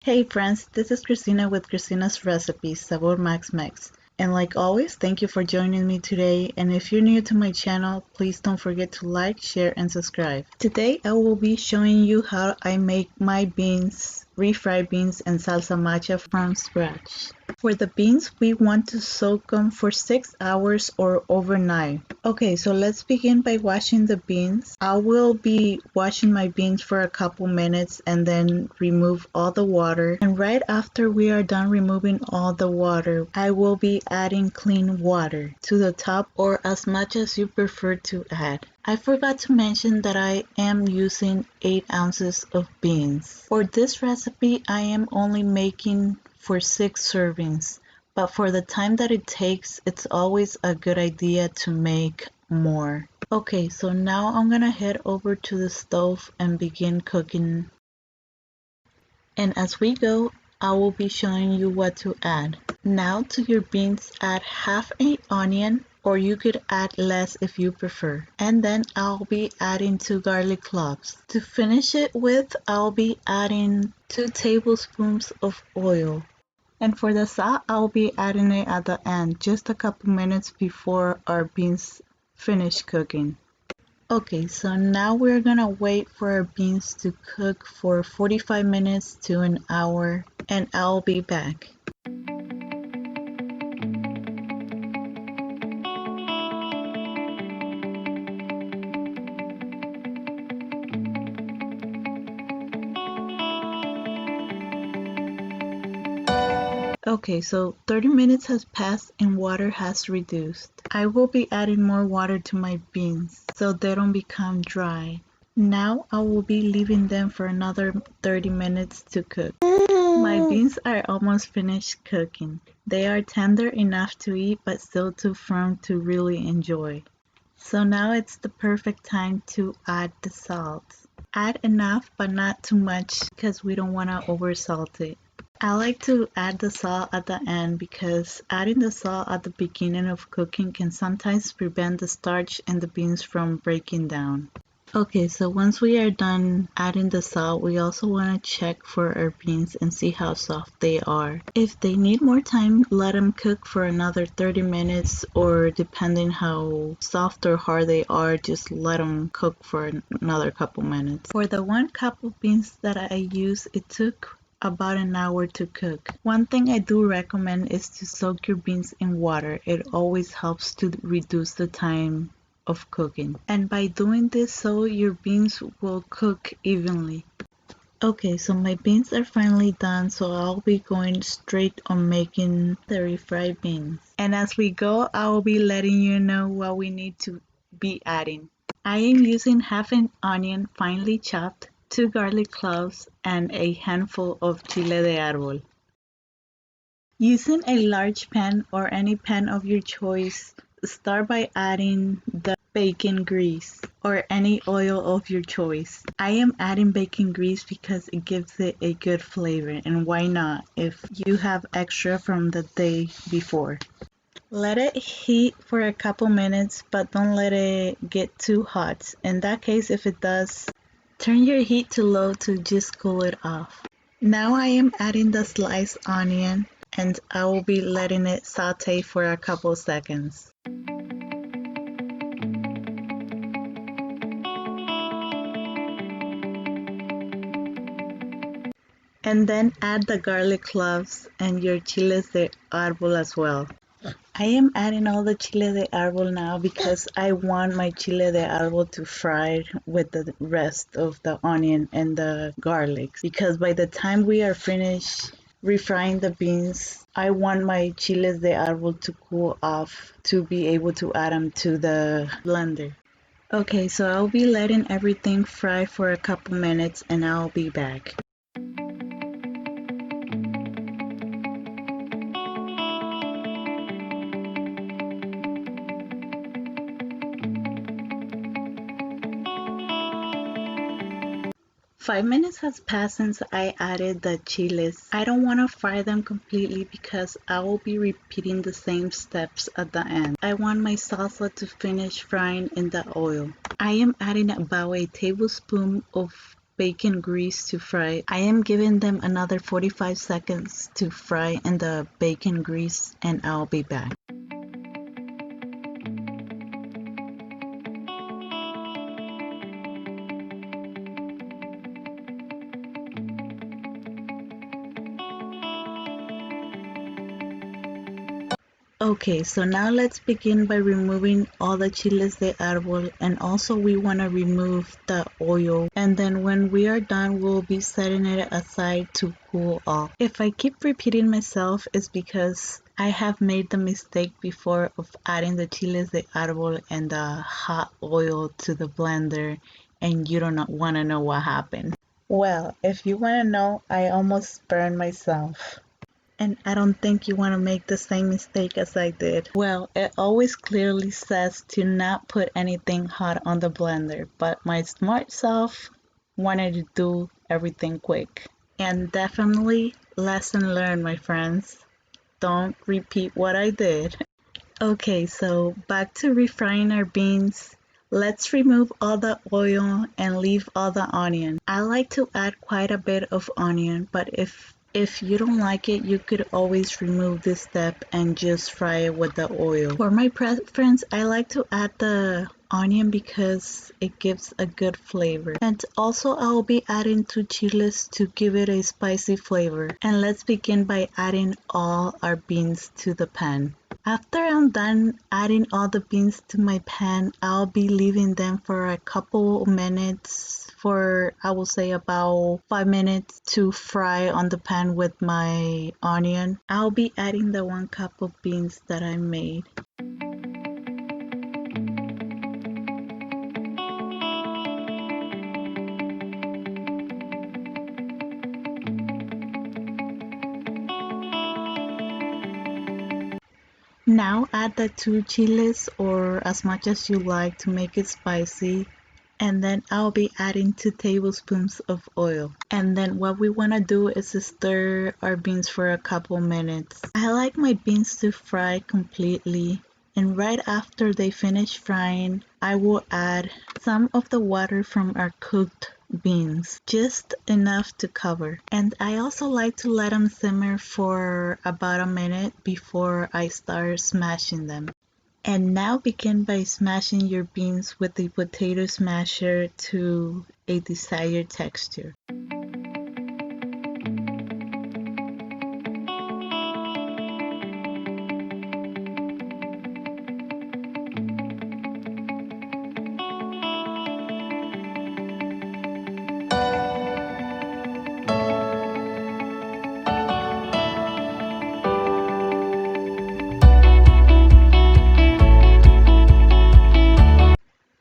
Hey friends, this is Christina with Christina's Recipes, Sabor Max Mex. And like always, thank you for joining me today. And if you're new to my channel, please don't forget to like, share, and subscribe. Today I will be showing you how I make my beans, refried beans and salsa macha from scratch. For the beans, we want to soak them for 6 hours or overnight. Okay, so let's begin by washing the beans. I will be washing my beans for a couple minutes and then remove all the water. And right after we are done removing all the water, I will be adding clean water to the top or as much as you prefer to add. I forgot to mention that I am using 8 ounces of beans. For this recipe, I am only making for 6 servings, but for the time that it takes, it's always a good idea to make more. Okay, so now I'm gonna head over to the stove and begin cooking. And as we go, I will be showing you what to add. Now to your beans, add half an onion, or you could add less if you prefer. And then I'll be adding 2 garlic cloves. To finish it with, I'll be adding 2 tablespoons of oil. And for the salt, I'll be adding it at the end, just a couple minutes before our beans finish cooking. Okay, so now we're gonna wait for our beans to cook for 45 minutes to an hour, and I'll be back. Okay, so 30 minutes has passed and water has reduced. I will be adding more water to my beans so they don't become dry. Now I will be leaving them for another 30 minutes to cook. My beans are almost finished cooking. They are tender enough to eat but still too firm to really enjoy. So now it's the perfect time to add the salt. Add enough but not too much because we don't want to over salt it. I like to add the salt at the end because adding the salt at the beginning of cooking can sometimes prevent the starch in the beans from breaking down. Okay, so once we are done adding the salt, we also want to check for our beans and see how soft they are. If they need more time, let them cook for another 30 minutes, or depending how soft or hard they are, just let them cook for another couple minutes. For the 1 cup of beans that I use, it took about an hour to cook. One thing I do recommend is to soak your beans in water. It always helps to reduce the time of cooking. And by doing this, so your beans will cook evenly. Okay, so my beans are finally done, so I'll be going straight on making the refried beans. And as we go, I will be letting you know what we need to be adding. I am using half an onion finely chopped, 2 garlic cloves, and a handful of chile de arbol. Using a large pan or any pan of your choice, start by adding the bacon grease or any oil of your choice. I am adding bacon grease because it gives it a good flavor, and why not if you have extra from the day before. Let it heat for a couple minutes, but don't let it get too hot. In that case, if it does, turn your heat to low to just cool it off. Now I am adding the sliced onion, and I will be letting it saute for a couple seconds. And then add the garlic cloves and your chiles de arbol as well. I am adding all the chile de arbol now because I want my chile de arbol to fry with the rest of the onion and the garlic, because by the time we are finished refrying the beans, I want my chiles de arbol to cool off to be able to add them to the blender. Okay, so I'll be letting everything fry for a couple minutes and I'll be back. Five minutes has passed since I added the chiles. I don't want to fry them completely because I will be repeating the same steps at the end. I want my salsa to finish frying in the oil. I am adding about a tablespoon of bacon grease to fry. I am giving them another 45 seconds to fry in the bacon grease and I'll be back. Okay, so now let's begin by removing all the chiles de arbol, and also we want to remove the oil, and then when we are done we'll be setting it aside to cool off. If I keep repeating myself, it's because I have made the mistake before of adding the chiles de arbol and the hot oil to the blender, and you don't want to know what happened. Well, if you want to know, I almost burned myself. And I don't think you want to make the same mistake as I did. Well, it always clearly says to not put anything hot on the blender, but my smart self wanted to do everything quick. And definitely lesson learned, my friends. Don't repeat what I did. Okay, so back to refrying our beans. Let's remove all the oil and leave all the onion. I like to add quite a bit of onion, but if you don't like it, you could always remove this step and just fry it with the oil. For my preference, I like to add the onion because it gives a good flavor. And also I'll be adding 2 chiles to give it a spicy flavor. And let's begin by adding all our beans to the pan. After I'm done adding all the beans to my pan, I'll be leaving them for a couple minutes, for I will say about 5 minutes, to fry on the pan with my onion. I'll be adding the 1 cup of beans that I made. Now add the 2 chiles, or as much as you like to make it spicy, and then I'll be adding 2 tablespoons of oil. And then what we want to do is stir our beans for a couple minutes. I like my beans to fry completely, and right after they finish frying, I will add some of the water from our cooked beans, just enough to cover. And I also like to let them simmer for about a minute before I start smashing them. And now begin by smashing your beans with the potato smasher to a desired texture.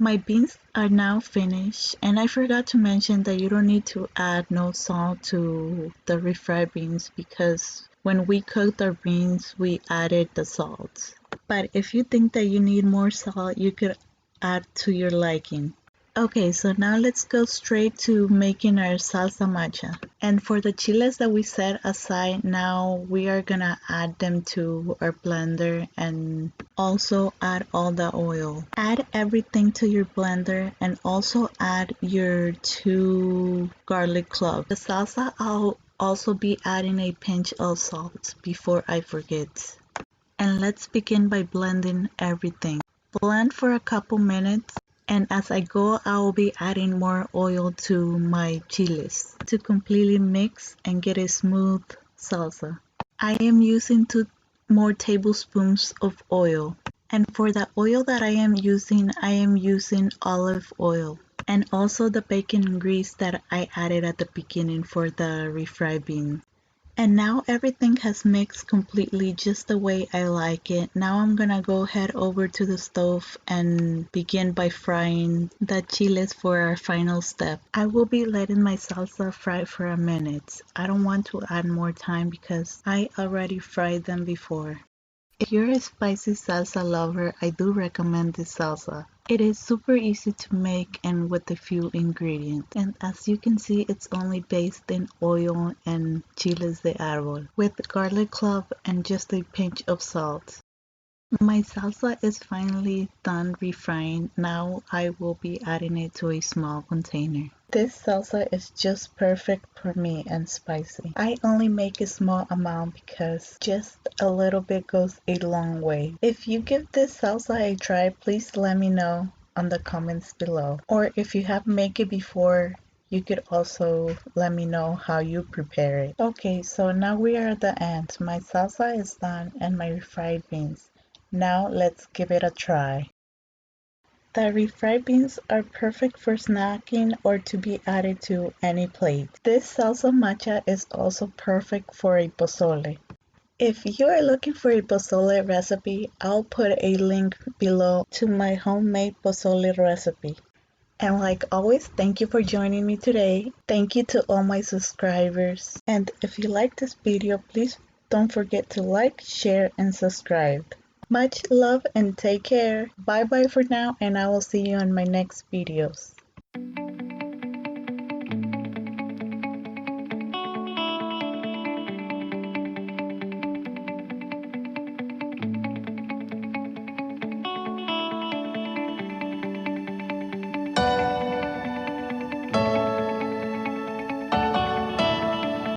My beans are now finished, and I forgot to mention that you don't need to add no salt to the refried beans because when we cooked our beans we added the salt. But if you think that you need more salt, you could add to your liking. Okay, so now let's go straight to making our salsa macha. And for the chiles that we set aside, now we are gonna add them to our blender and also add all the oil. Add everything to your blender and also add your 2 garlic cloves. The salsa, I'll also be adding a pinch of salt before I forget. And let's begin by blending everything. Blend for a couple minutes. And as I go, I will be adding more oil to my chiles to completely mix and get a smooth salsa. I am using 2 more tablespoons of oil. And for the oil that I am using olive oil. And also the bacon grease that I added at the beginning for the refried beans. And now everything has mixed completely just the way I like it. Now I'm gonna go head over to the stove and begin by frying the chiles for our final step. I will be letting my salsa fry for a minute. I don't want to add more time because I already fried them before. If you're a spicy salsa lover, I do recommend this salsa. It is super easy to make and with a few ingredients. And as you can see, it's only based in oil and chiles de arbol with garlic clove and just a pinch of salt. My salsa is finally done refrying. Now I will be adding it to a small container. This salsa is just perfect for me and spicy. I only make a small amount because just a little bit goes a long way. If you give this salsa a try, please let me know on the comments below. Or if you have made it before, you could also let me know how you prepare it. Okay, so now we are at the end. My salsa is done and my refried beans. Now let's give it a try. The refried beans are perfect for snacking or to be added to any plate. This salsa macha is also perfect for a pozole. If you are looking for a pozole recipe, I'll put a link below to my homemade pozole recipe. And like always, thank you for joining me today. Thank you to all my subscribers. And if you like this video, please don't forget to like, share, and subscribe. Much love and take care. Bye bye for now, and I will see you in my next videos.